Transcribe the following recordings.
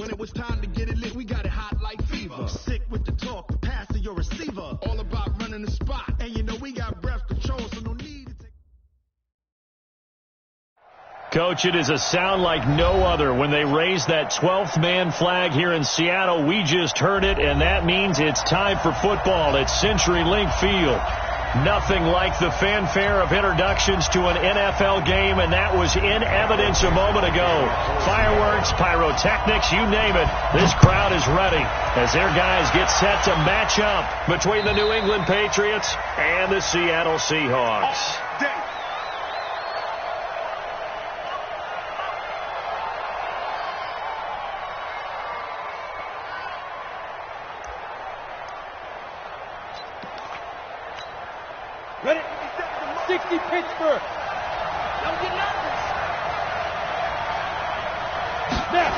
When it was time to get it lit, we got it hot like fever. Sick with the talk, the pass to your receiver. All about running the spot. And you know we got breath control, so no need to take... Coach, it is a sound like no other when they raise that 12th man flag here in Seattle. We just heard it, and that means it's time for football at CenturyLink Field. Nothing like the fanfare of introductions to an NFL game, and that was in evidence a moment ago. Fireworks, pyrotechnics, you name it. This crowd is ready as their guys get set to match up between the New England Patriots and the Seattle Seahawks. Ready? 60 Pittsburgh. Don't get nervous. Snap.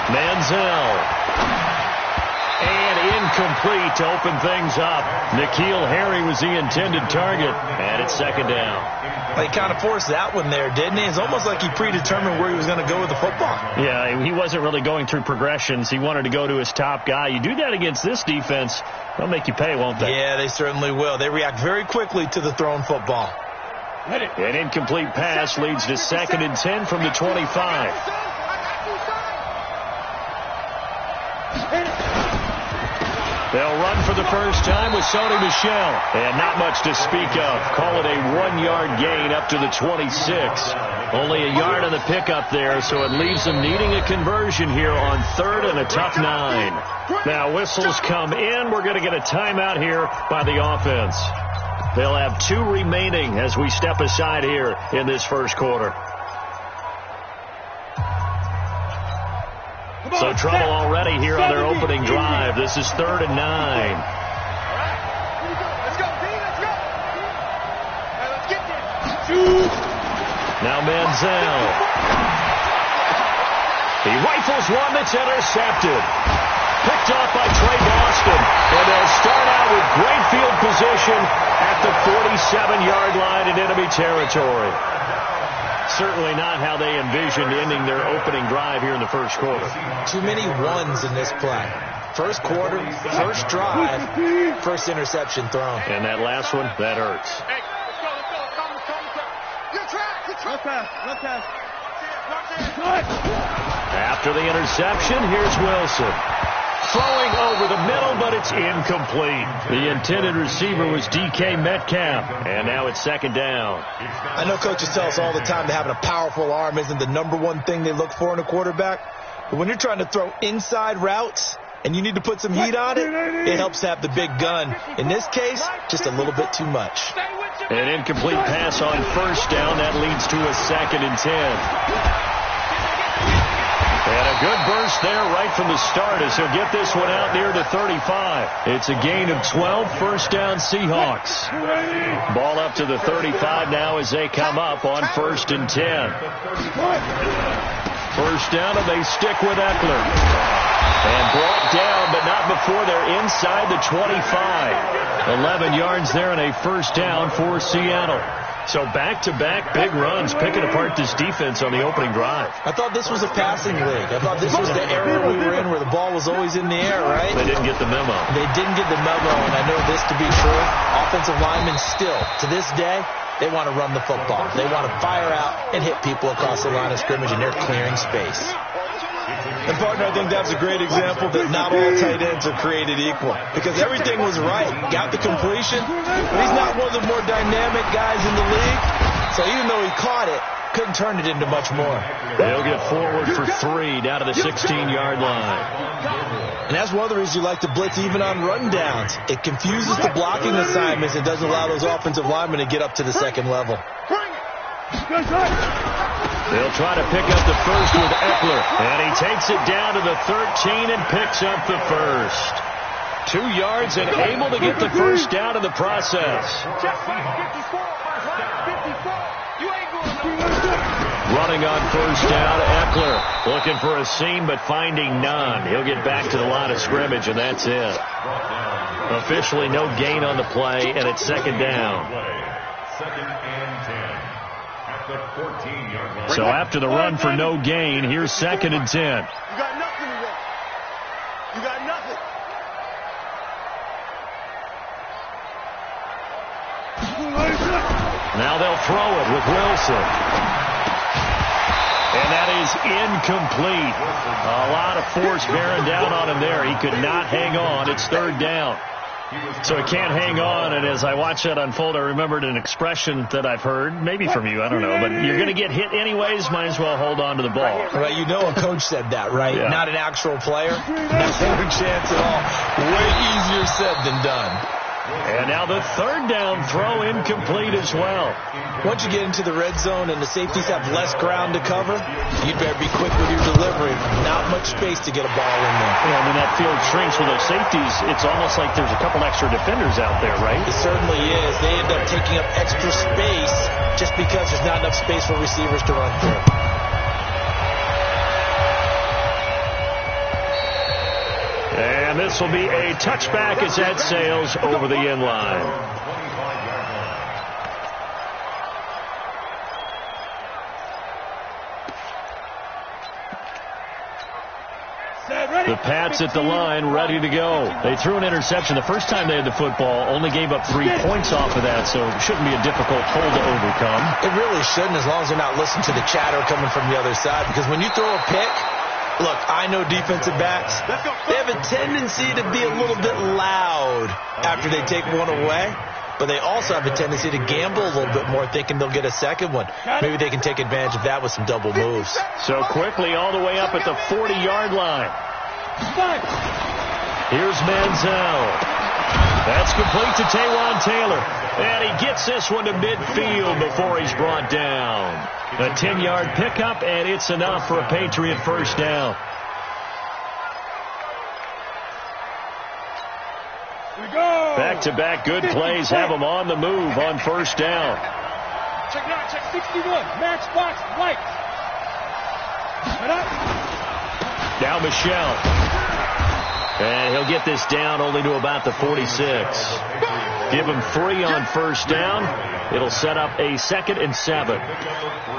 Manziel. And incomplete to open things up. N'Keal Harry was the intended target. And it's second down. He kind of forced that one there, didn't he? It's almost like he predetermined where he was going to go with the football. Yeah, he wasn't really going through progressions. He wanted to go to his top guy. You do that against this defense, they'll make you pay, won't they? Yeah, they certainly will. They react very quickly to the thrown football. An incomplete pass leads to 2nd and 10 from the 25. They'll run for the first time with Sony Michel. And not much to speak of. Call it a 1-yard gain up to the 26. Only a yard on the pickup there, so it leaves them needing a conversion here on 3rd and a tough 9. Now whistles come in. We're going to get a timeout here by the offense. They'll have 2 remaining as we step aside here in this first quarter. So trouble already here on their opening drive. This is 3rd and 9. Let's go, D. Let's go. Let's get this. Now Manziel. He rifles one that's intercepted. Picked off by Trey Boston. And they'll start out with great field position at the 47-yard line in enemy territory. Certainly not how they envisioned ending their opening drive here in the first quarter. Too many ones in this play. First quarter, first drive, first interception thrown. And that last one, that hurts. Hey, let's go. Good track. Good pass. After the interception, here's Wilson. Throwing over the middle, but it's incomplete. The intended receiver was DK Metcalf, and now it's 2nd down. I know coaches tell us all the time that having a powerful arm isn't the #1 thing they look for in a quarterback. But when you're trying to throw inside routes and you need to put some heat on it, it helps to have the big gun. In this case, just a little bit too much. An incomplete pass on 1st down. That leads to a 2nd and 10. And a good burst there right from the start as he'll get this one out near the 35. It's a gain of 12, 1st down Seahawks. Ball up to the 35 now as they come up on 1st and 10. 1st down, and they stick with Eckler. And brought down, but not before they're inside the 25. 11 yards there and a 1st down for Seattle. So back-to-back big runs picking apart this defense on the opening drive. I thought this was a passing league. I thought this was the era we were in where the ball was always in the air, right? They didn't get the memo. They didn't get the memo, and I know this to be true. Offensive linemen still, to this day, they want to run the football. They want to fire out and hit people across the line of scrimmage, and they're clearing space. And, partner, I think that's a great example that not all tight ends are created equal. Because everything was right. Got the completion. But he's not one of the more dynamic guys in the league. So even though he caught it, couldn't turn it into much more. They'll get forward for 3 down to the 16-yard line. And that's one of the reasons you like to blitz even on rundowns. It confuses the blocking assignments and doesn't allow those offensive linemen to get up to the second level. They'll try to pick up the first with Eckler. And he takes it down to the 13 and picks up the first. 2 yards and able to get the first down in the process. Running on 1st down, Eckler looking for a seam but finding none. He'll get back to the line of scrimmage, and that's it. Officially no gain on the play, and it's 2nd down. 2nd and 10 at the 14-yard line. So after the run for no gain, here's 2nd and 10. You got nothing You got nothing. Now they'll throw it with Wilson. And that is incomplete. A lot of force bearing down on him there. He could not hang on. It's third down. So he can't hang on, and as I watch that unfold, I remembered an expression that I've heard, maybe from you, I don't know, but you're going to get hit anyways, might as well hold on to the ball. Right, you know a coach said that, right? Yeah. Not an actual player. Not a chance at all. Way easier said than done. And now the third down throw incomplete as well. Once you get into the red zone and the safeties have less ground to cover, you'd better be quick with your delivery. Not much space to get a ball in there. Yeah, when that field shrinks with those safeties, it's almost like there's a couple extra defenders out there, right? It certainly is. They end up taking up extra space just because there's not enough space for receivers to run through. And this will be a touchback as that sails over the end line. The Pats at the line, ready to go. They threw an interception the first time they had the football, only gave up 3 points off of that, so it shouldn't be a difficult hole to overcome. It really shouldn't, as long as they're not listening to the chatter coming from the other side, because when you throw a pick, look, I know defensive backs, they have a tendency to be a little bit loud after they take one away, but they also have a tendency to gamble a little bit more, thinking they'll get a second one. Maybe they can take advantage of that with some double moves. So quickly all the way up at the 40-yard line. Here's Manziel. That's complete to Taywan Taylor. And he gets this one to midfield before he's brought down. A 10-yard pickup, and it's enough for a Patriot first down. Back-to-back good plays have them on the move on first down. Check it out, check 61. Match box, right. Now Michelle. And he'll get this down only to about the 46. Give him 3 on first down. It'll set up a 2nd and 7.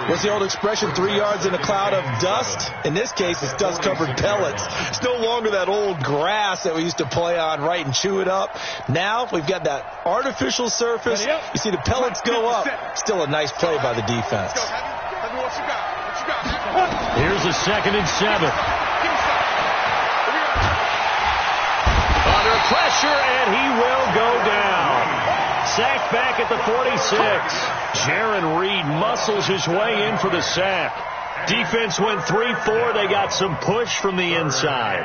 What's the old expression, 3 yards in a cloud of dust? In this case, it's dust-covered pellets. It's no longer that old grass that we used to play on, right, and chew it up. Now we've got that artificial surface. You see the pellets go up. Still a nice play by the defense. Here's a 2nd and 7. Under pressure, and he will go down. Sacked back at the 46. Jaron Reed muscles his way in for the sack. Defense went 3-4. They got some push from the inside.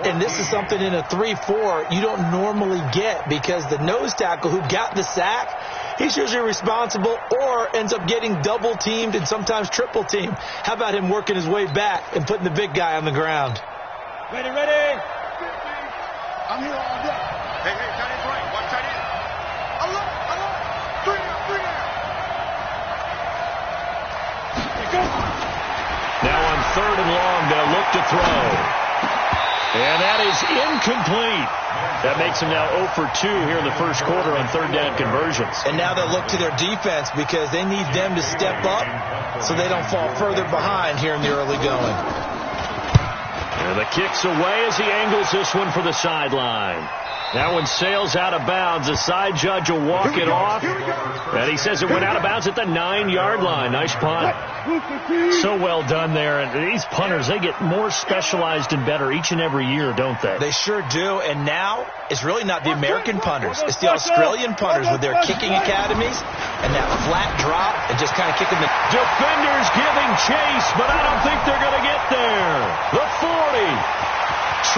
And this is something in a 3-4 you don't normally get, because the nose tackle who got the sack, he's usually responsible or ends up getting double-teamed and sometimes triple-teamed. How about him working his way back and putting the big guy on the ground? Ready, ready. I'm here all day. Hey, tight end's right. Watch tight end. Alert. 3 down. Here go. Now on 3rd and long, they'll look to throw. And that is incomplete. That makes them now 0 for 2 here in the first quarter on 3rd down conversions. And now they'll look to their defense, because they need them to step up so they don't fall further behind here in the early going. And the kick's away as he angles this one for the sideline. That one sails out of bounds. The side judge will walk it off. And he says it went out of bounds at the 9-yard line. Nice punt. So well done there. And these punters, they get more specialized and better each and every year, don't they? They sure do. And now it's really not the American punters. It's the Australian punters with their kicking academies and that flat drop and just kind of kicking the... Defenders giving chase, but I don't think they're going to get there. The 40,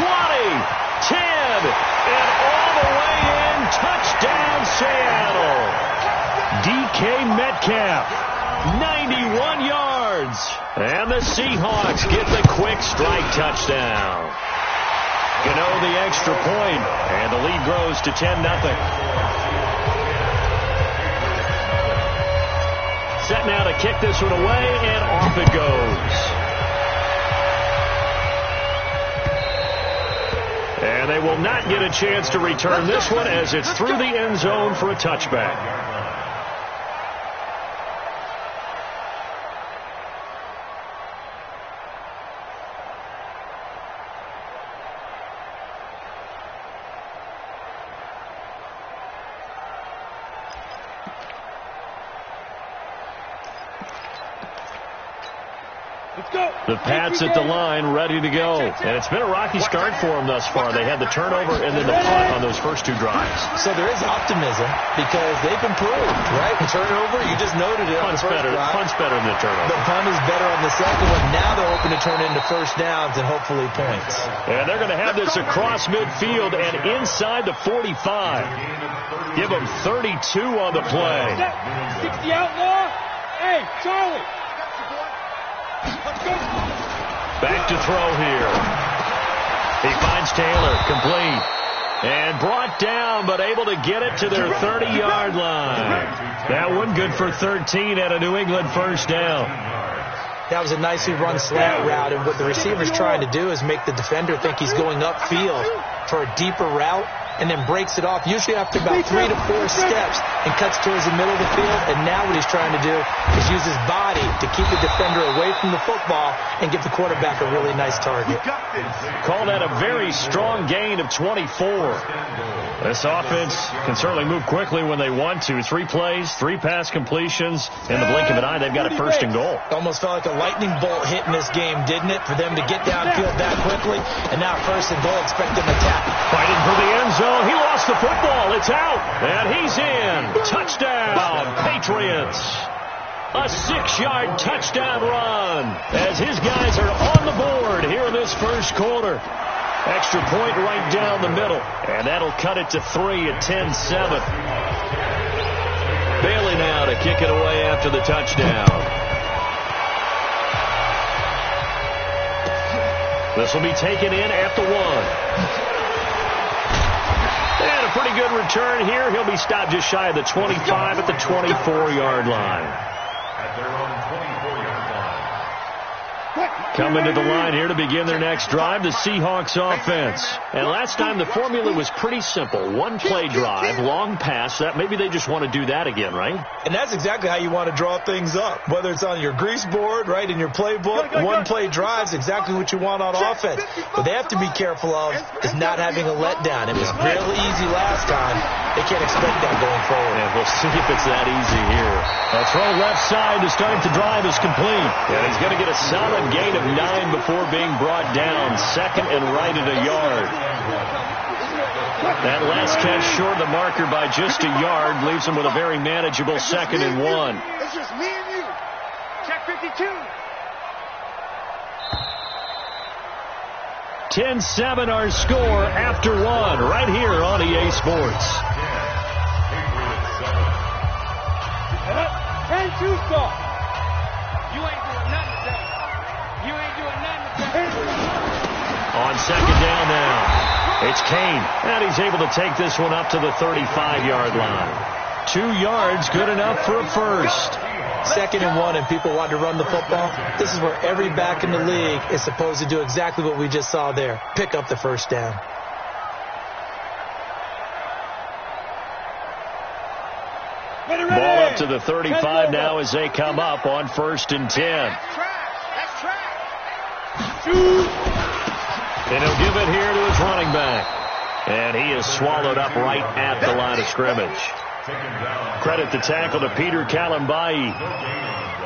20, 10, and all the way in. Touchdown, Seattle. DK Metcalf, 91 yards. And the Seahawks get the quick strike touchdown. Gano the extra point, and the lead grows to 10-0. Set now to kick this one away, and off it goes. And they will not get a chance to return this one, as it's through the end zone for a touchback. The Pats at the line, ready to go. And it's been a rocky start for them thus far. They had the turnover and then the punt on those first two drives. So there is optimism because they've improved, right? The turnover, you just noted it. Punt's better than the turnover. The punt is better on the second one. Now they're hoping to turn into first downs and hopefully points. And they're going to have this across midfield and inside the 45. Give them 32 on the play. 60 outlaw. Hey, Charlie. Back to throw here. He finds Taylor, complete. And brought down, but able to get it to their 30-yard line. That one good for 13 at a New England first down. That was a nicely run slant route, and what the receiver's trying to do is make the defender think he's going upfield for a deeper route, and then breaks it off, usually after about 3 to 4 steps, and cuts towards the middle of the field. And now what he's trying to do is use his body to keep the defender away from the football and give the quarterback a really nice target. Call that a very strong gain of 24. This offense can certainly move quickly when they want to. 3 plays, 3 pass completions. In the blink of an eye, they've got a first and goal. Almost felt like a lightning bolt hit in this game, didn't it? For them to get downfield that quickly. And now first and goal, expect them to tap. Fighting for the end zone. He lost the football. It's out. And he's in. Touchdown, Patriots. A 6-yard touchdown run as his guys are on the board here in this first quarter. Extra point right down the middle. And that'll cut it to 3 at 10-7. Bailey now to kick it away after the touchdown. This will be taken in at the 1. And a pretty good return here. He'll be stopped just shy of the 25 at the 24-yard line. At their own 24-yard line. Coming to the line here to begin their next drive, the Seahawks offense. And last time the formula was pretty simple. 1-play drive, long pass. That maybe they just want to do that again, right? And that's exactly how you want to draw things up. Whether it's on your grease board, right, in your playbook, 1-play drives exactly what you want on offense. What they have to be careful of is not having a letdown. It was really easy last time. They can't expect that going forward. And we'll see if it's that easy here. A throw left side to start the drive is complete. And he's going to get a solid gain of 9 before being brought down. Second and right at a yard. That last catch short of the marker by just a yard leaves him with a very manageable 2nd and 1. It's just me and you. Check 52. 10-7 our score after 1 right here on EA Sports. 10-2 stop. You ain't doing nothing today. You ain't doing nothing today. On second down now. It's Kane, and he's able to take this one up to the 35-yard line. 2 yards, good enough for a first. 2nd and 1, and people want to run the football. This is where every back in the league is supposed to do exactly what we just saw there. Pick up the first down. Ball up to the 35 now as they come up on 1st and 10. That's trash. And he'll give it here to his running back. And he is swallowed up right at the line of scrimmage. Credit the tackle to Peter Kalambai.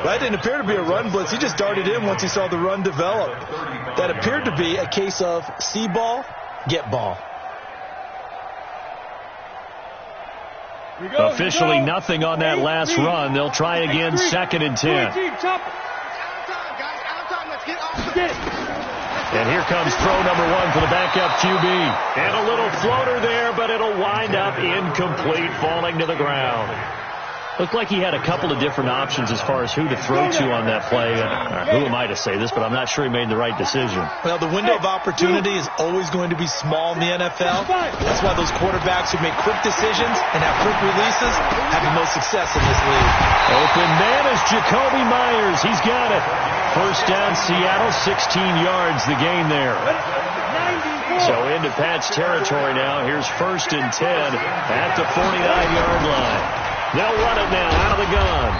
That didn't appear to be a run blitz. He just darted in once he saw the run develop. That appeared to be a case of see ball, get ball. Officially nothing on that last run. They'll try again 2nd and 10. And here comes throw number 1 for the backup QB. And a little floater there, but it'll wind up incomplete, falling to the ground. Looked like he had a couple of different options as far as who to throw to on that play. Who am I to say this, but I'm not sure he made the right decision. Well, the window of opportunity is always going to be small in the NFL. That's why those quarterbacks who make quick decisions and have quick releases have the most success in this league. Open man is Jacoby Myers. He's got it. First down, Seattle, 16 yards, the gain there. So into Pat's territory now. Here's 1st and 10 at the 49-yard line. They'll run it now out of the gun.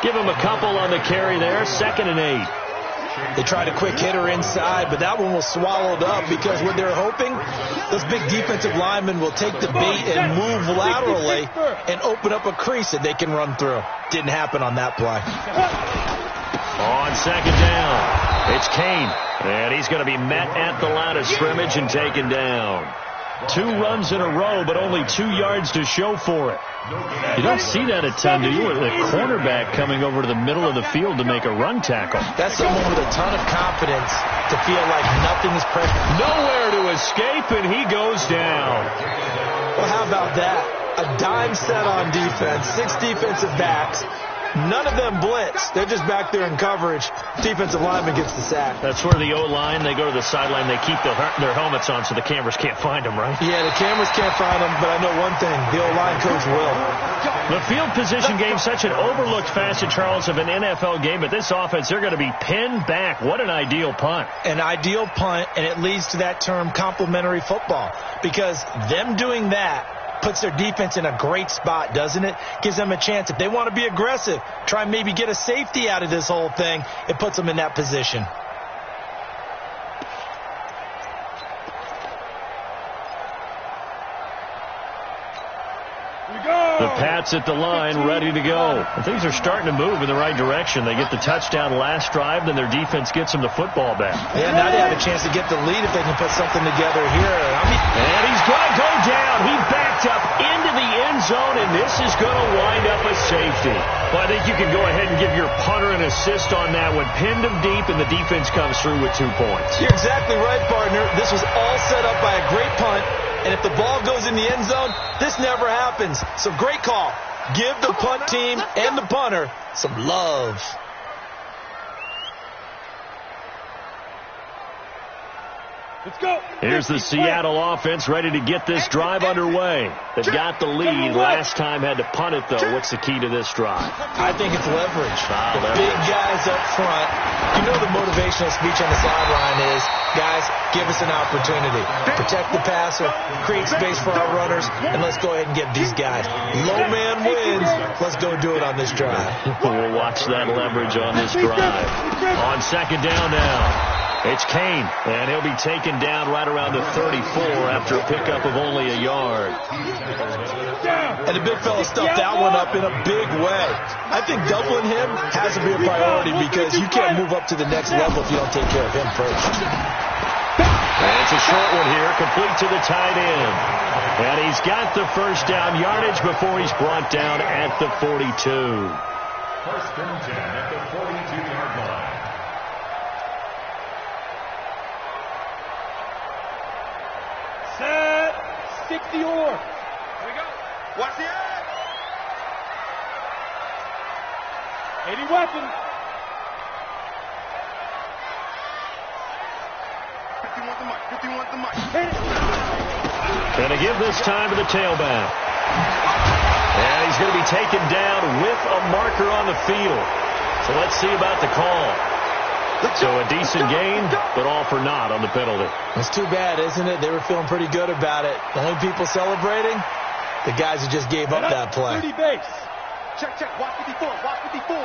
Give him a couple on the carry there. 2nd and 8. They tried a quick hitter inside, but that one was swallowed up because what they're hoping, those big defensive linemen will take the bait and move laterally and open up a crease that they can run through. Didn't happen on that play. On second down, it's Kane. And he's going to be met at the line of scrimmage and taken down. 2 runs in a row, but only 2 yards to show for it. You don't see that a ton, do you? With a cornerback coming over to the middle of the field to make a run tackle. That's someone with a ton of confidence to feel like nothing is pressured. Nowhere to escape, and he goes down. Well, how about that? A dime set on defense, 6 defensive backs. None of them blitz. They're just back there in coverage. Defensive lineman gets the sack. That's where the O-line, they go to the sideline, they keep their helmets on so the cameras can't find them, right? Yeah, the cameras can't find them, but I know one thing. The O-line coach will. The field position game, such an overlooked facet, Charles, of an NFL game, but this offense, they're going to be pinned back. What an ideal punt. An ideal punt, and it leads to that term complementary football, because them doing that puts their defense in a great spot, doesn't it? Gives them a chance. If they want to be aggressive, try and maybe get a safety out of this whole thing, it puts them in that position. The Pats at the line, ready to go. And things are starting to move in the right direction. They get the touchdown last drive, then their defense gets them the football back. Yeah, now they have a chance to get the lead if they can put something together here. And he's going to go down. He backed up into the end zone, and this is going to wind up a safety. Well, I think you can go ahead and give your punter an assist on that one. Pinned him deep, and the defense comes through with 2 points. You're exactly right, partner. This was all set up by a great punt. And if the ball goes in the end zone, this never happens. So great call. Give the punt team and the punter some love. Let's go. Here's the Seattle offense ready to get this drive underway. They've got the lead. Last time had to punt it, though. What's the key to this drive? I think it's leverage. The big guys up front. You know the motivational speech on the sideline is, guys, give us an opportunity. Protect the passer, create space for our runners, and let's go ahead and get these guys. Low man wins. Let's go do it on this drive. We'll watch that leverage on this drive. On second down now. It's Kane, and he'll be taken down right around the 34 after a pickup of only a yard. And the big fella stuffed that one up in a big way. I think doubling him has to be a priority because you can't move up to the next level if you don't take care of him first. And it's a short one here, complete to the tight end. And he's got the first down yardage before he's brought down at the 42. First and 10 at the 42-yard line. Set. 60 or. Here we go. Watch the edge. 80 weapon. 51 the mic. 51 the mic. Going to give this time to the tailback. And he's going to be taken down with a marker on the field. So let's see about the call. So a decent gain, but all for naught on the penalty. It's too bad, isn't it? They were feeling pretty good about it. The only people celebrating, the guys who just gave up that play. 30 base. Check, check. Watch 54. Watch 54.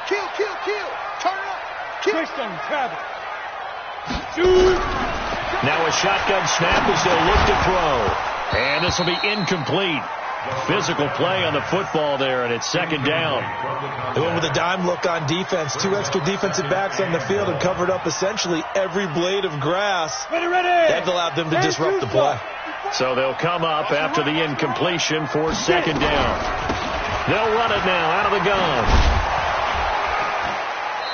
Kill, kill, kill. Turn it up. Kill. Christian Travis. Shoot. Now a shotgun snap as they'll look to throw. And this will be incomplete. Physical play on the football there, and it's second down. They went with a dime look on defense. 2 extra defensive backs on the field and covered up essentially every blade of grass. Ready. That allowed them to disrupt the play. So they'll come up after the incompletion for second down. They'll run it now out of the gun.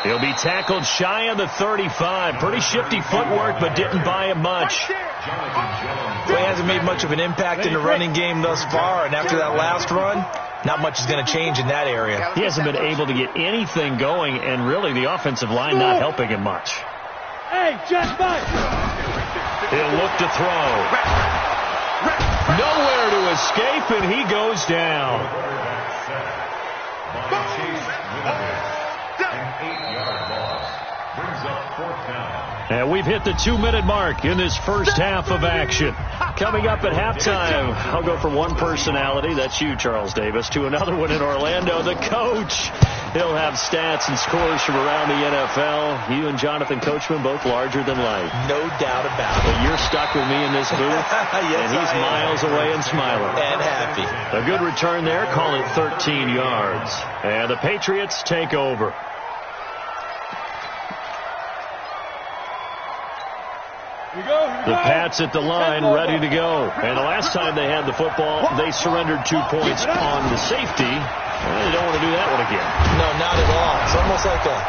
He'll be tackled shy of the 35. Pretty shifty footwork, but didn't buy him much. Well, he hasn't made much of an impact in the running game thus far, and after that last run, not much is going to change in that area. He hasn't been able to get anything going, and really the offensive line not helping him much. Hey, Jack Mike. He'll look to throw. Nowhere to escape, and he goes down. And we've hit the 2-minute mark in this first half of action. Coming up at halftime, I'll go from one personality, that's you, Charles Davis, to another one in Orlando, the coach. He'll have stats and scores from around the NFL. You and Jonathan Coachman both larger than life. No doubt about it. But you're stuck with me in this booth, Yes, and he's miles away and smiling. And happy. A good return there. Call it 13 yards. And the Patriots take over. The Pats at the line, ready to go. And the last time they had the football, they surrendered 2 points on the safety. Well, they don't want to do that one again. No, not at all. It's almost like a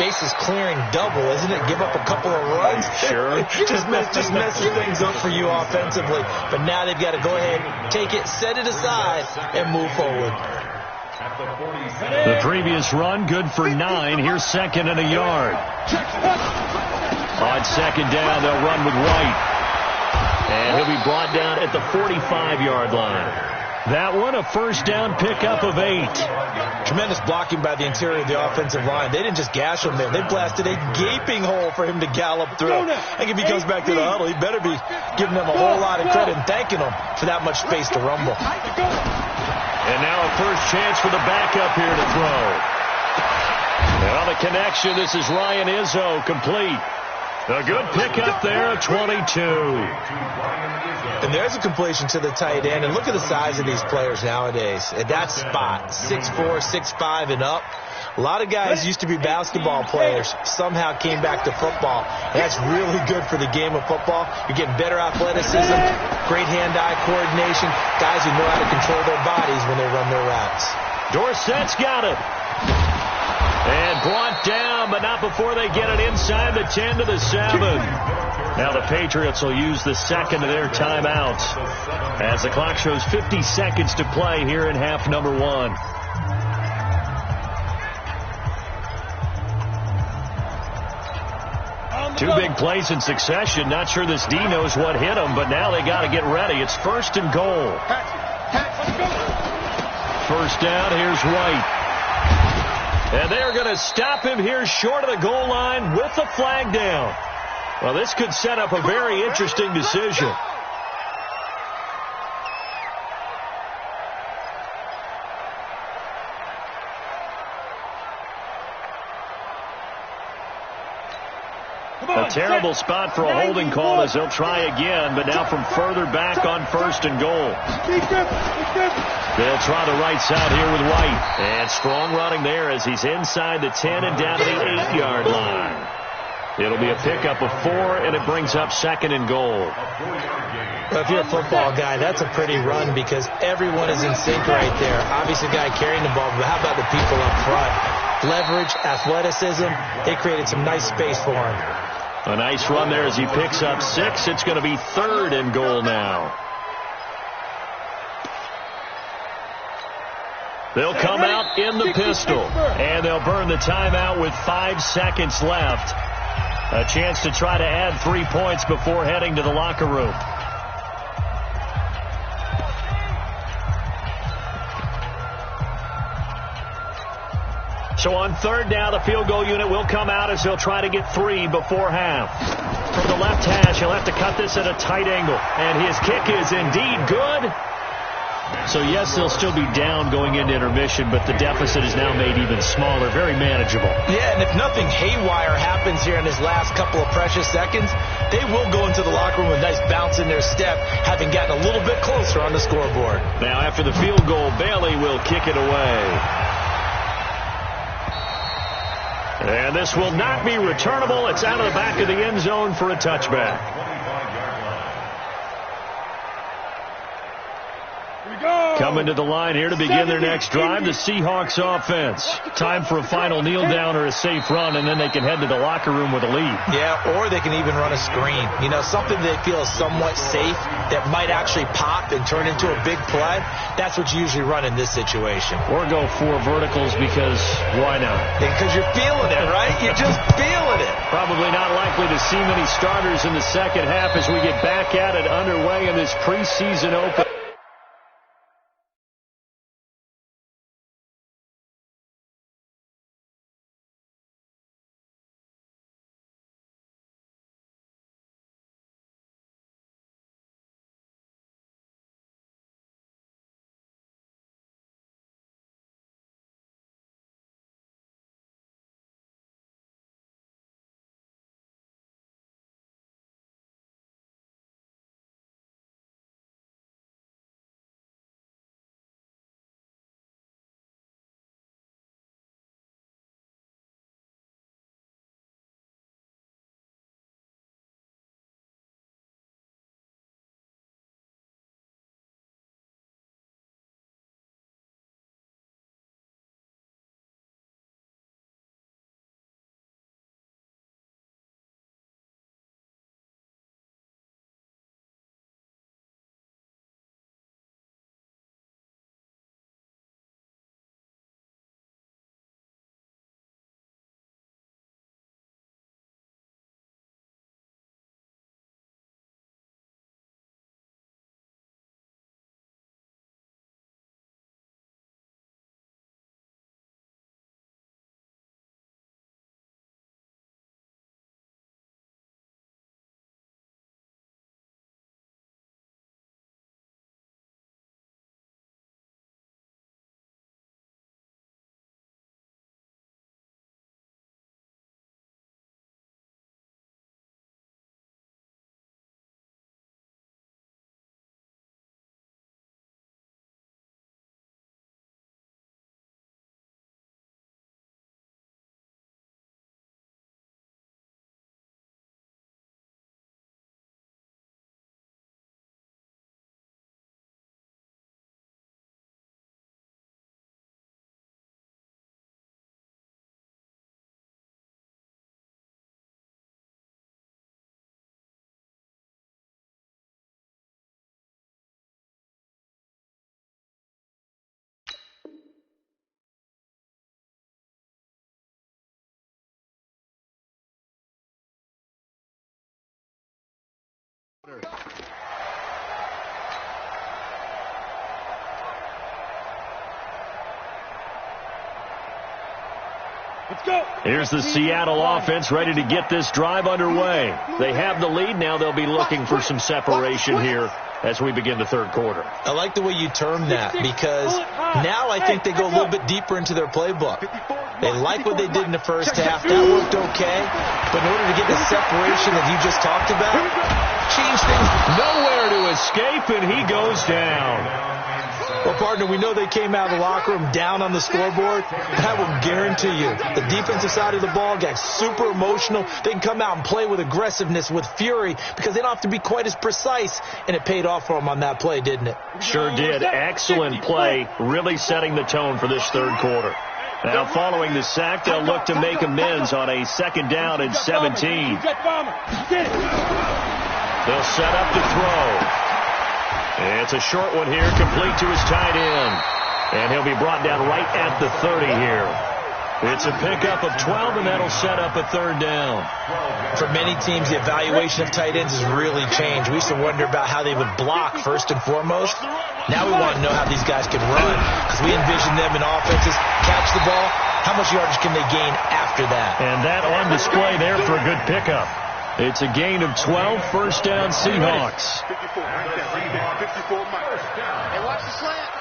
bases clearing double, isn't it? Give up a couple of runs. Sure. just messes things up for you offensively. But now they've got to go ahead, take it, set it aside, and move forward. The previous run, good for 9. Here's second and a yard. On second down, they'll run with White. And he'll be brought down at the 45-yard line. That one, a first down pickup of 8. Tremendous blocking by the interior of the offensive line. They didn't just gash him there. They blasted a gaping hole for him to gallop through. I think if he comes back to the huddle, he better be giving them a whole lot of credit and thanking them for that much space to rumble. And now a first chance for the backup here to throw. And on the connection, this is Ryan Izzo, complete. A good pickup there at 22. And there's a completion to the tight end. And look at the size of these players nowadays. At that spot, 6'4", 6'5", and up. A lot of guys used to be basketball players, somehow came back to football. And that's really good for the game of football. You're getting better athleticism, great hand-eye coordination, guys who know how to control their bodies when they run their routes. Dorsett's got it. And brought down, but not before they get it inside the 10 to the 7. Now the Patriots will use the second of their timeouts as the clock shows 50 seconds to play here in half number 1. Two big plays in succession. Not sure this D knows what hit him, but now they got to get ready. It's first and goal. First down, here's White. And they're going to stop him here short of the goal line with the flag down. Well, this could set up a very interesting decision. A terrible spot for a holding call as they'll try again, but now from further back on first and goal. They'll try the right side here with White. And strong running there as he's inside the 10 and down to the 8-yard line. It'll be a pickup of 4, and it brings up second and goal. Well, if you're a football guy, that's a pretty run because everyone is in sync right there. Obviously, the guy carrying the ball, but how about the people up front? Leverage, athleticism, they created some nice space for him. A nice run there as he picks up 6. It's going to be third and goal now. They'll come out in the pistol, and they'll burn the timeout with 5 seconds left. A chance to try to add 3 points before heading to the locker room. So on third down, the field goal unit will come out as they'll try to get 3 before half. From the left hash, he'll have to cut this at a tight angle. And his kick is indeed good. So, yes, they'll still be down going into intermission, but the deficit is now made even smaller, very manageable. Yeah, and if nothing haywire happens here in his last couple of precious seconds, they will go into the locker room with a nice bounce in their step, having gotten a little bit closer on the scoreboard. Now, after the field goal, Bailey will kick it away. And this will not be returnable. It's out of the back of the end zone for a touchback. Coming to the line here to begin their next drive, the Seahawks offense. Time for a final kneel down or a safe run, and then they can head to the locker room with a lead. Yeah, or they can even run a screen. You know, something they feel is somewhat safe that might actually pop and turn into a big play. That's what you usually run in this situation. Or go 4 verticals because why not? Because you're feeling it, right? You're just feeling it. Probably not likely to see many starters in the second half as we get back at it underway in this preseason open. Let's go. Here's the Seattle offense ready to get this drive underway. They have the lead. Now they'll be looking for some separation here as we begin the third quarter. I like the way you term that, because now I think they go a little bit deeper into their playbook. They like what they did in the first half. That worked okay. But in order to get the separation that you just talked about, change things. Nowhere to escape, and he goes down. Well, partner, we know they came out of the locker room down on the scoreboard. I will guarantee you, the defensive side of the ball got super emotional. They can come out and play with aggressiveness, with fury, because they don't have to be quite as precise. And it paid off for them on that play, didn't it? Sure did. Excellent play, really setting the tone for this third quarter. Now, following the sack, they'll look to make amends on a 2nd down and 17. They'll set up to throw. It's a short one here, complete to his tight end. And he'll be brought down right at the 30 here. It's a pickup of 12, and that'll set up a 3rd down. For many teams, the evaluation of tight ends has really changed. We used to wonder about how they would block first and foremost. Now we want to know how these guys can run, because we envision them in offenses catch the ball. How much yardage can they gain after that? And that on display there for a good pickup. It's a gain of 12, 1st down Seahawks. 54. Hey, watch the slant.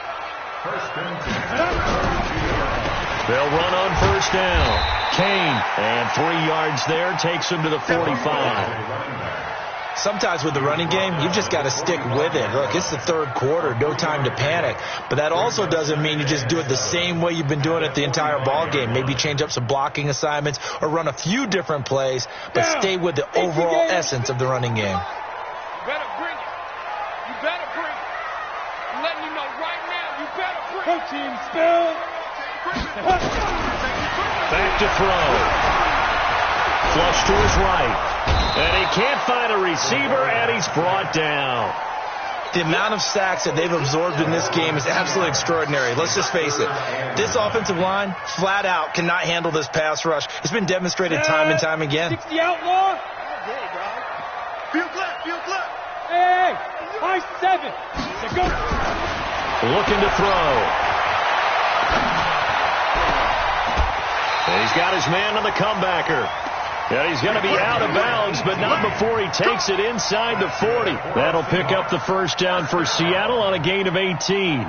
They'll run on 1st down. Kane, and 3 yards there, takes him to the 45. Sometimes with the running game, you've just got to stick with it. Look, it's the third quarter, no time to panic. But that also doesn't mean you just do it the same way you've been doing it the entire ball game. Maybe change up some blocking assignments or run a few different plays, but stay with the overall essence of the running game. You better bring it. You better bring it. I'm letting you know right now, you better bring it. Team spill. Back to throw. Flush to his right. And he can't find a receiver, and he's brought down. The amount of sacks that they've absorbed in this game is absolutely extraordinary. Let's just face it. This offensive line, flat out, cannot handle this pass rush. It's been demonstrated time and time again. 60 outlaw. Field left. Hey, high 7. Let's go. Looking to throw. And he's got his man on the comebacker. And he's going to be out of bounds, but not before he takes it inside the 40. That'll pick up the 1st down for Seattle on a gain of 18.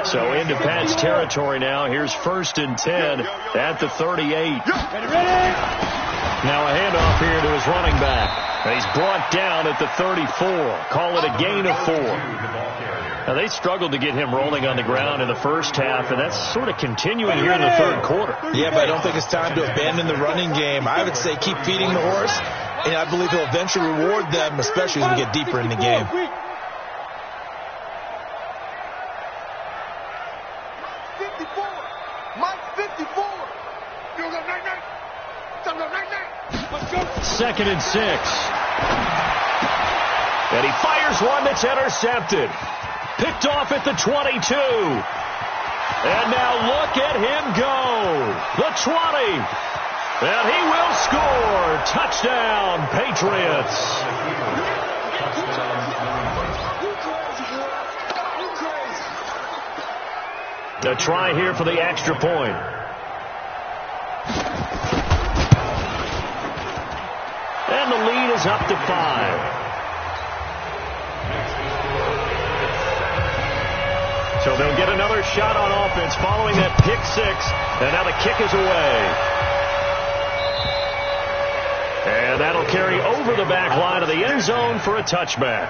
So into Pat's territory now. Here's 1st and 10 at the 38. Now a handoff here to his running back. And he's brought down at the 34. Call it a gain of 4. Now, they struggled to get him rolling on the ground in the first half, and that's sort of continuing here in the third quarter. Yeah, but I don't think it's time to abandon the running game. I would say keep feeding the horse, and I believe he'll eventually reward them, especially as we get deeper in the game. 54. Mike 54. You go night. Some go night. Let's go. 2nd and 6. And he fires one that's intercepted. Picked off at the 22. And now look at him go. The 20. And he will score. Touchdown, Patriots. A try here for the extra point. And the lead is up to 5. So they'll get another shot on offense following that pick 6. And now the kick is away. And that'll carry over the back line of the end zone for a touchback.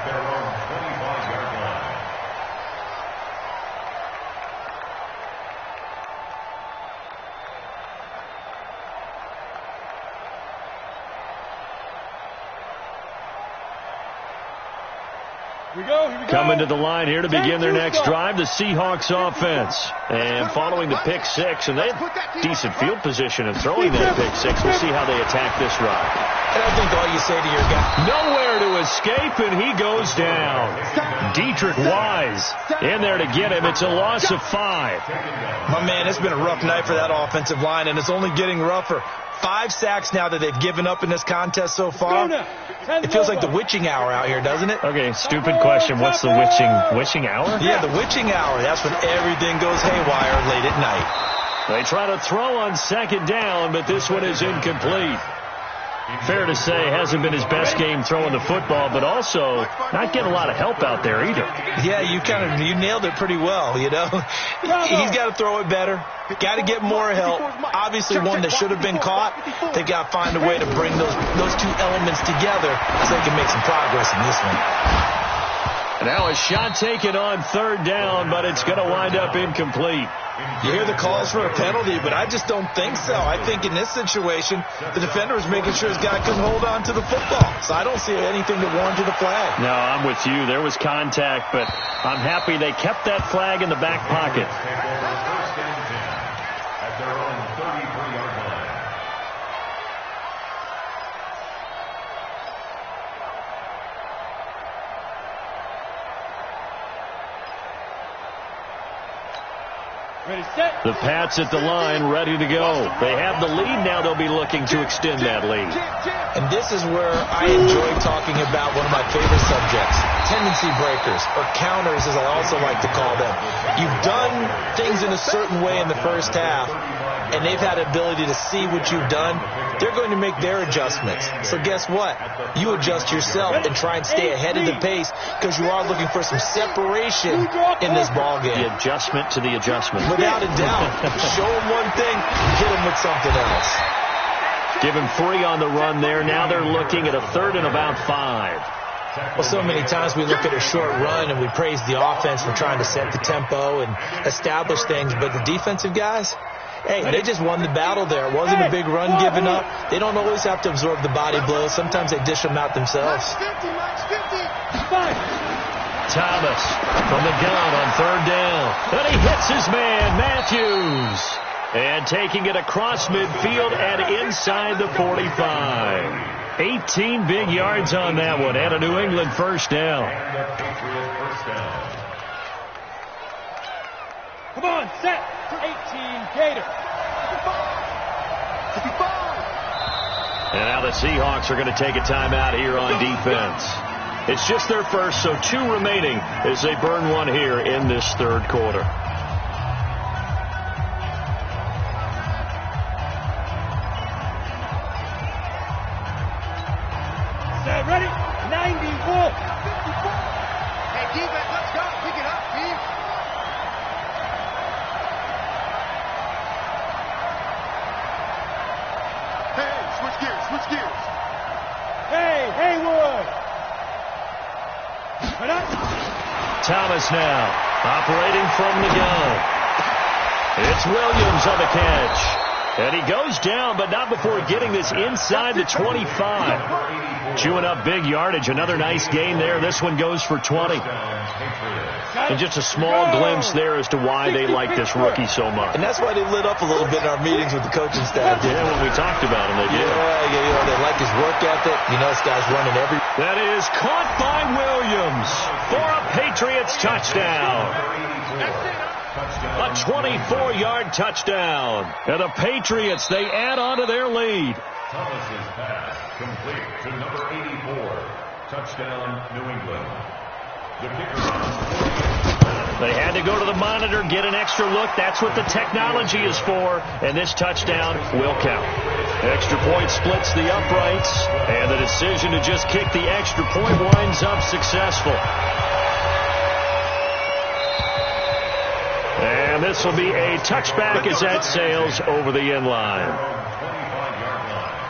Here we go. Coming to the line here to begin their next drive, the Seahawks offense. And following the pick 6, and they have decent field position in throwing that pick 6. We'll see how they attack this drive. And I think all you say to your guy, nowhere to escape, and he goes down. Dietrich Wise in there to get him. It's a loss of 5. My man, it's been a rough night for that offensive line, and it's only getting rougher. 5 sacks now that they've given up in this contest so far. It feels like the witching hour out here, doesn't it? Okay, stupid question. What's the witching hour? Yeah, the witching hour. That's when everything goes haywire late at night. They try to throw on second down, but this one is incomplete. Fair to say, hasn't been his best game throwing the football, but also not getting a lot of help out there either. Yeah, you nailed it pretty well, you know. He's got to throw it better. Got to get more help. Obviously, one that should have been caught. They got to find a way to bring those two elements together so they can make some progress in this one. Now a shot taken on third down, but it's going to wind up incomplete. You hear the calls for a penalty, but I just don't think so. I think in this situation, the defender was making sure his guy couldn't hold on to the football. So I don't see anything that warranted a flag. No, I'm with you. There was contact, but I'm happy they kept that flag in the back pocket. At their own 33-yard line. Ready, set. The Pats at the line, ready to go. They have the lead now. They'll be looking to extend that lead. And this is where I enjoy talking about one of my favorite subjects, tendency breakers, or counters as I also like to call them. You've done things in a certain way in the first half, and they've had the ability to see what you've done. They're going to make their adjustments. So guess what? You adjust yourself and try and stay ahead of the pace because you are looking for some separation in this ballgame. The adjustment to the adjustment. Without a doubt. Show them one thing, hit them with something else. Give him 3 on the run there. Now they're looking at a third and about 5. Well, so many times we look at a short run and we praise the offense for trying to set the tempo and establish things, but the defensive guys, hey, they just won the battle there. It wasn't a big run given up. They don't always have to absorb the body blows. Sometimes they dish them out themselves. Thomas from the gun on third down. And he hits his man, Matthews. And taking it across midfield and inside the 45. 18 big yards on that one. And a New England first down. Come on, set. 18, Gator. And now the Seahawks are going to take a timeout here on defense. It's just their first, so 2 remaining as they burn one here in this third quarter. Set, ready? 91. Hey, defense, let's go. Pick it up, team. Hey, switch gears, switch gears. Hey, Haywood. Thomas now operating from the gun. It's Williams on the catch. And he goes down, but not before getting this inside the 25. Chewing up big yardage. Another nice gain there. This one goes for 20. And just a small glimpse there as to why they like this rookie so much. And that's why they lit up a little bit in our meetings with the coaching staff. Yeah, when we talked about him, they did. Yeah, they like his work ethic. You know, this guy's running every... That is caught by Williams for a Patriots touchdown. A 24-yard touchdown. And the Patriots, they add on to their lead. Thomas's pass complete to number 84. Touchdown, New England. The kicker. They had to go to the monitor, get an extra look. That's what the technology is for. And this touchdown will count. Extra point splits the uprights. And the decision to just kick the extra point winds up successful. And this will be a touchback as that sails over the end line. 25-yard line.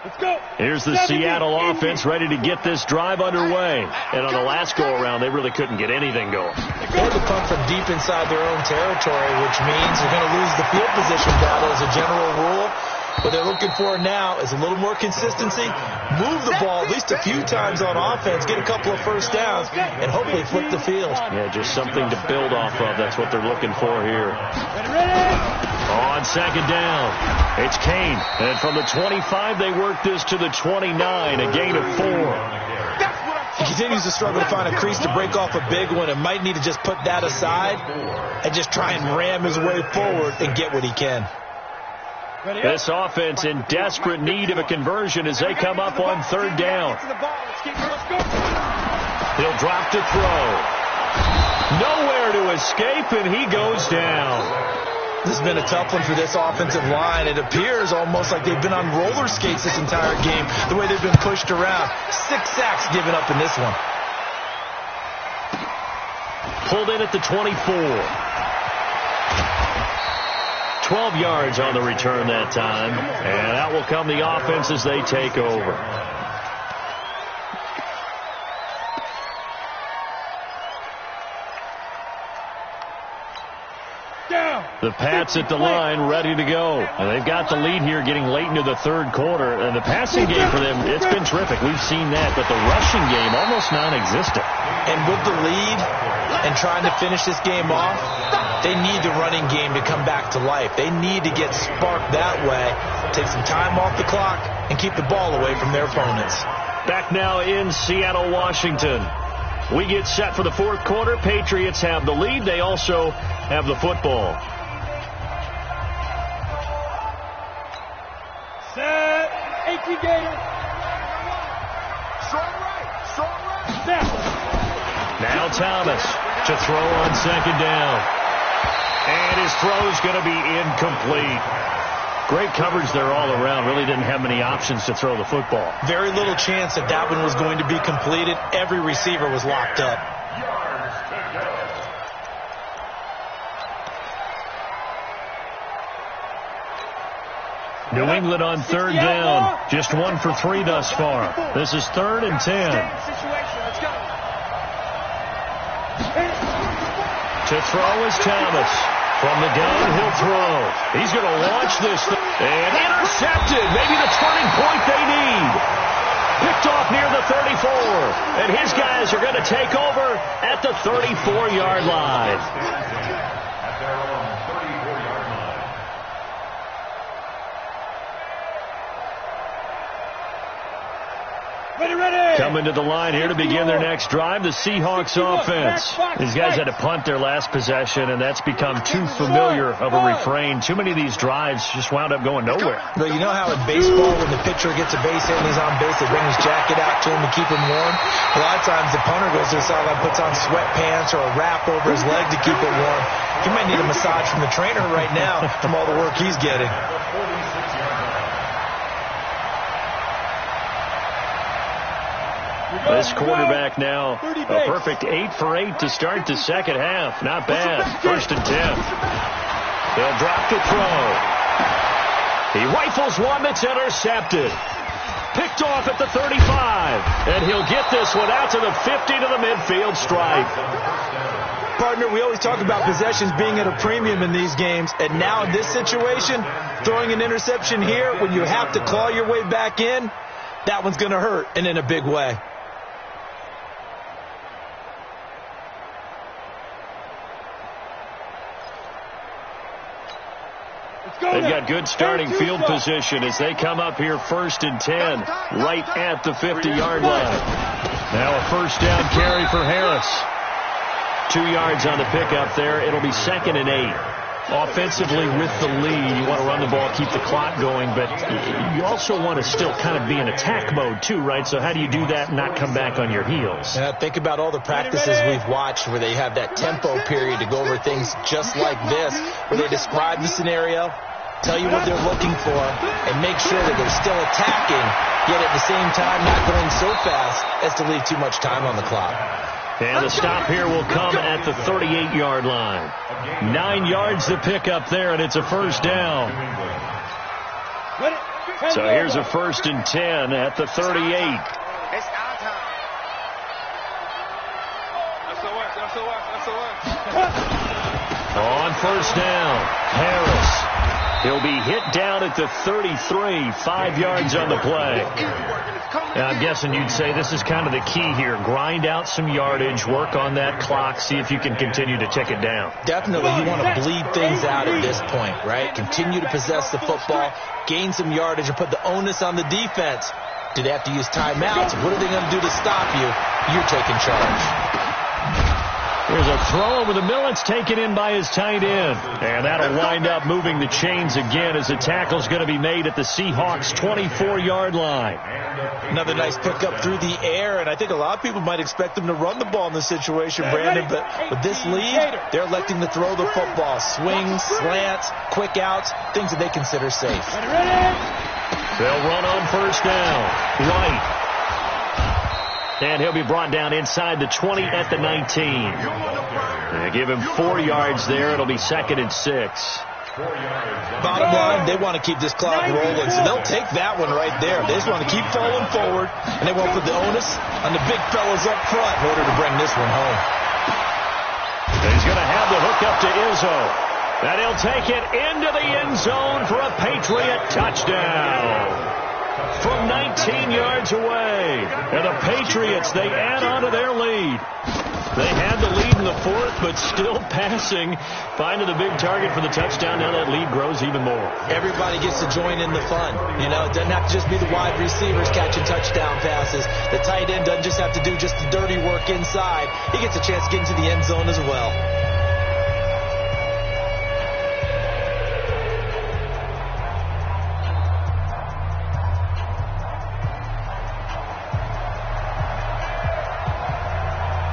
Let's go. Here's the Seattle offense ready to get this drive underway. And on the last go-around, they really couldn't get anything going. They had to punt from deep inside their own territory, which means they're going to lose the field position battle as a general rule. What they're looking for now is a little more consistency, move the ball at least a few times on offense, get a couple of first downs, and hopefully flip the field. Yeah, just something to build off of. That's what they're looking for here. On second down, it's Kane. And from the 25, they work this to the 29, a gain of 4. That's what I'm He continues to struggle to find a crease to break off a big one and might need to just put that aside and just try and ram his way forward and get what he can. This offense in desperate need of a conversion as they come up on third down. He'll drop to throw. Nowhere to escape, and he goes down. This has been a tough one for this offensive line. It appears almost like they've been on roller skates this entire game, the way they've been pushed around. 6 sacks given up in this one. Pulled in at the 24. 12 yards on the return that time. And out will come the offense as they take over. The Pats at the line, ready to go. And they've got the lead here getting late into the third quarter. And the passing game for them, it's been terrific. We've seen that. But the rushing game, almost non-existent. And with the lead and trying to finish this game off, they need the running game to come back to life. They need to get sparked that way, take some time off the clock, and keep the ball away from their opponents. Back now in Seattle, Washington. We get set for the fourth quarter. Patriots have the lead. They also have the football. Set. 18 Gator. Strong right. Strong right. Now Thomas to throw on second down. And his throw's going to be incomplete. Great coverage there all around. Really didn't have many options to throw the football. Very little chance that that one was going to be completed. Every receiver was locked up. New England on third down. Just 1 for 3 thus far. This is 3rd and 10. To throw is Thomas. From the gun, he'll throw. He's going to launch this. And intercepted. Maybe the turning point they need. Picked off near the 34. And his guys are going to take over at the 34-yard line. Coming to the line here to begin their next drive, the Seahawks offense. These guys had to punt their last possession, and that's become too familiar of a refrain. Too many of these drives just wound up going nowhere. But you know how in baseball, when the pitcher gets a base hit and he's on base, they bring his jacket out to him to keep him warm? A lot of times the punter goes to the sideline, puts on sweatpants or a wrap over his leg to keep it warm. He might need a massage from the trainer right now from all the work he's getting. This quarterback now, a perfect 8 for 8 to start the second half. Not bad. 1st and 10. They'll drop to throw. He rifles one that's intercepted. Picked off at the 35. And he'll get this one out to the 50 to the midfield stripe. Partner, we always talk about possessions being at a premium in these games. And now in this situation, throwing an interception here when you have to claw your way back in, that one's going to hurt, and in a big way. They've got good starting field position as they come up here 1st and 10, right at the 50-yard line. Now a 1st down carry for Harris. 2 yards on the pickup there. It'll be 2nd and 8. Offensively with the lead, you want to run the ball, keep the clock going, but you also want to still kind of be in attack mode too, right? So how do you do that and not come back on your heels? Yeah, think about all the practices we've watched where they have that tempo period to go over things just like this, where they describe the scenario, tell you what they're looking for, and make sure that they're still attacking, yet at the same time not going so fast as to leave too much time on the clock. And the stop here will come at the 38-yard line. 9 yards to pick up there, and it's a 1st down. So here's a 1st and 10 at the 38. It's our time. On 1st down, Harris. He'll be hit down at the 33, 5 yards on the play. Now, I'm guessing you'd say this is kind of the key here. Grind out some yardage, work on that clock, see if you can continue to tick it down. Definitely, you want to bleed things out at this point, right? Continue to possess the football, gain some yardage, and put the onus on the defense Do they have to use timeouts? What are they going to do to stop you? You're taking charge. There's a throw over the middle. It's taken in by his tight end. And that'll wind up moving the chains again as the tackle's going to be made at the Seahawks' 24-yard line. Another nice pickup through the air, and I think a lot of people might expect them to run the ball in this situation, Brandon, but with this lead, they're electing to throw the football. Swings, slants, quick outs, things that they consider safe. They'll run on first down. Right. And he'll be brought down inside the 20 at the 19. They give him 4 yards there. It'll be 2nd and 6. Bottom line, they want to keep this clock rolling, so they'll take that one right there. They just want to keep falling forward, and they won't put the onus on the big fellas up front in order to bring this one home. He's going to have the hook up to Izzo. And he'll take it into the end zone for a Patriot touchdown. From 19 yards away. And the Patriots, they add on to their lead. They had the lead in the 4th, but still passing. Finding the big target for the touchdown. Now that lead grows even more. Everybody gets to join in the fun. You know, it doesn't have to just be the wide receivers catching touchdown passes. The tight end doesn't just have to do just the dirty work inside. He gets a chance to get into the end zone as well.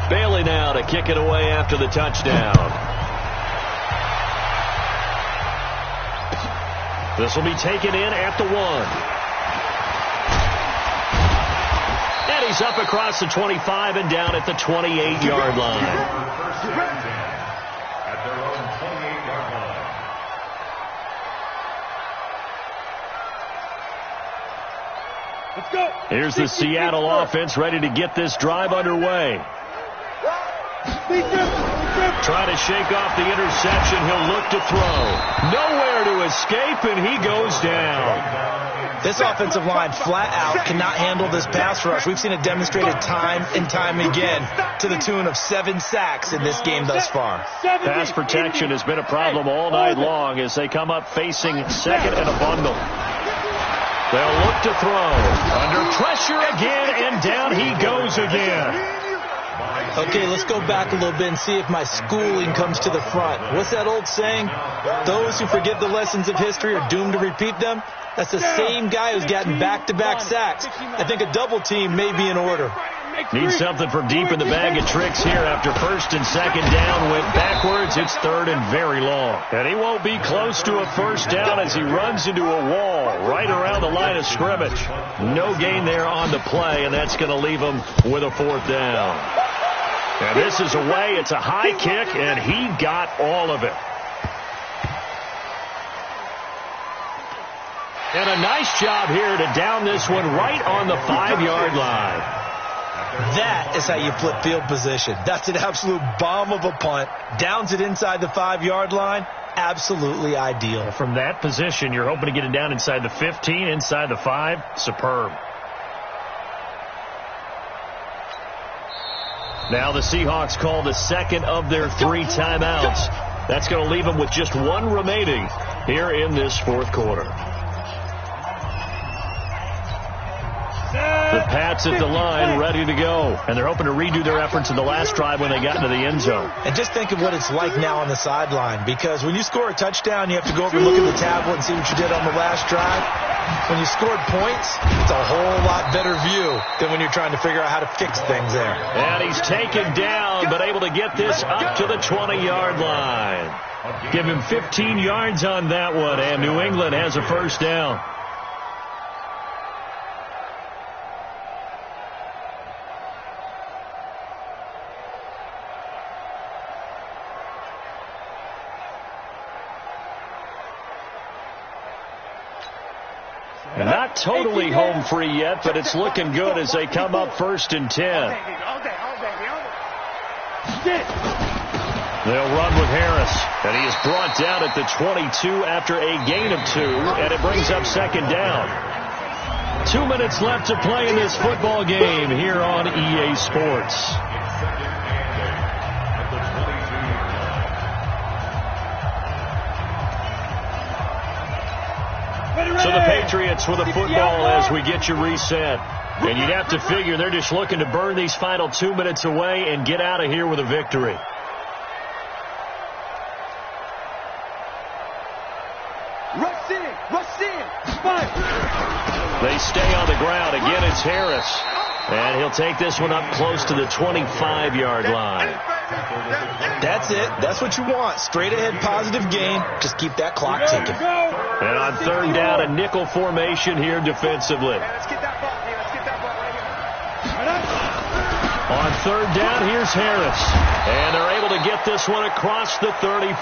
Bailey now to kick it away after the touchdown. This will be taken in at the 1. And he's up across the 25 and down at the 28-yard line. At their own 28-yard line. Let's go. Here's the Seattle offense ready to get this drive underway. Trying to shake off the interception. He'll look to throw. Nowhere to escape, and he goes down. This offensive line flat out cannot handle this pass rush. We've seen it demonstrated time and time again to the tune of 7 sacks in this game thus far. Pass protection has been a problem all night long as they come up facing second and a bundle. They'll look to throw. Under pressure again, and down he goes again. Okay, let's go back a little bit and see if my schooling comes to the front. What's that old saying? Those who forget the lessons of history are doomed to repeat them. That's the same guy who's gotten back-to-back sacks. I think a double team may be in order. Needs something from deep in the bag of tricks here. After 1st and 2nd down went backwards, it's 3rd and very long. And he won't be close to a first down as he runs into a wall right around the line of scrimmage. No gain there on the play, and that's going to leave him with a 4th down. And this is away. It's a high kick, and he got all of it. And a nice job here to down this one right on the 5-yard line. That is how you flip field position. That's an absolute bomb of a punt. Downs it inside the 5-yard line. Absolutely ideal. From that position, you're hoping to get it down inside the 15, inside the 5. Superb. Now the Seahawks call the 2nd of their 3 timeouts. That's going to leave them with just 1 remaining here in this 4th quarter. The Pats at the line, ready to go. And they're hoping to redo their efforts in the last drive when they got into the end zone. And just think of what it's like now on the sideline. Because when you score a touchdown, you have to go over and look at the tablet and see what you did on the last drive. When you scored points, it's a whole lot better view than when you're trying to figure out how to fix things there. And he's taken down, but able to get this up to the 20-yard line. Give him 15 yards on that one, and New England has a first down. Not totally home free yet, but it's looking good as they come up 1st and 10. They'll run with Harris, and he is brought down at the 22 after a gain of 2, and it brings up 2nd down. 2 minutes left to play in this football game here on EA Sports. So the Patriots with a football as we get you reset. And you'd have to figure they're just looking to burn these final 2 minutes away and get out of here with a victory. They stay on the ground. Again, it's Harris. And he'll take this one up close to the 25-yard line. That's it. That's what you want. Straight ahead positive gain. Just keep that clock ticking. And on third down, a nickel formation here defensively. Let's get that ball. Let's get that ball right here. On third down, here's Harris. And they're able to get this one across the 35.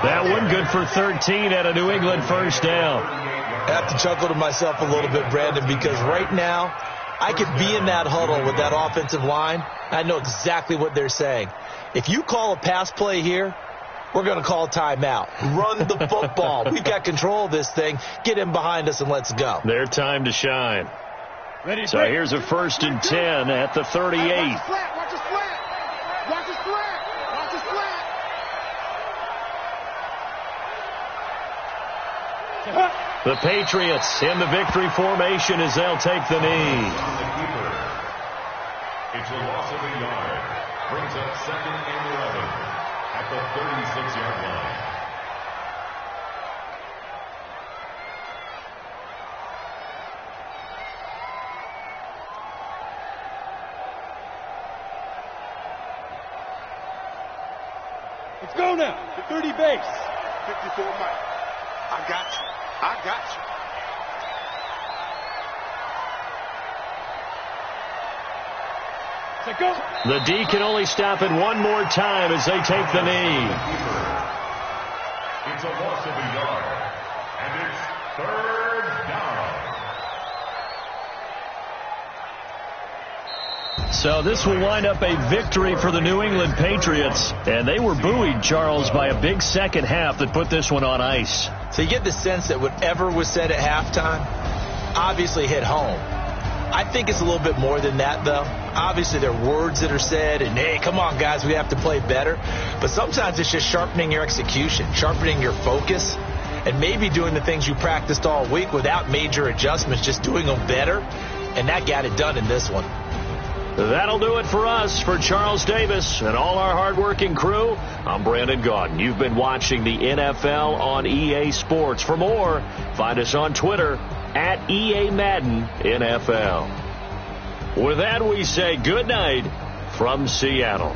That one good for 13 at a New England first down. I have to chuckle to myself a little bit, Brandon, because right now I could be in that huddle with that offensive line. I know exactly what they're saying. If you call a pass play here, we're going to call timeout. Run the football. We've got control of this thing. Get in behind us and let's go. Their time to shine. So here's a 1st and 10 at the 38. Watch his flat. Watch his flat. Watch his flat. Watch his flat. The Patriots in the victory formation as they'll take the knee. It's a loss of a yard. Brings up 2nd and 11 at the 36-yard line. Let's go now. The 30 base. 54 Mike. I got you. I got you. Let's go. The D can only stop it one more time as they take the knee. It's a loss of a yard. And it's 3rd down. So this will wind up a victory for the New England Patriots. And they were buoyed, Charles, by a big second half that put this one on ice. So you get the sense that whatever was said at halftime obviously hit home. I think it's a little bit more than that, though. Obviously, there are words that are said, and, hey, come on, guys, we have to play better. But sometimes it's just sharpening your execution, sharpening your focus, and maybe doing the things you practiced all week without major adjustments, just doing them better. And that got it done in this one. That'll do it for us. For Charles Davis and all our hardworking crew, I'm Brandon Gaudin. You've been watching the NFL on EA Sports. For more, find us on Twitter at EA Madden NFL. With that, we say good night from Seattle.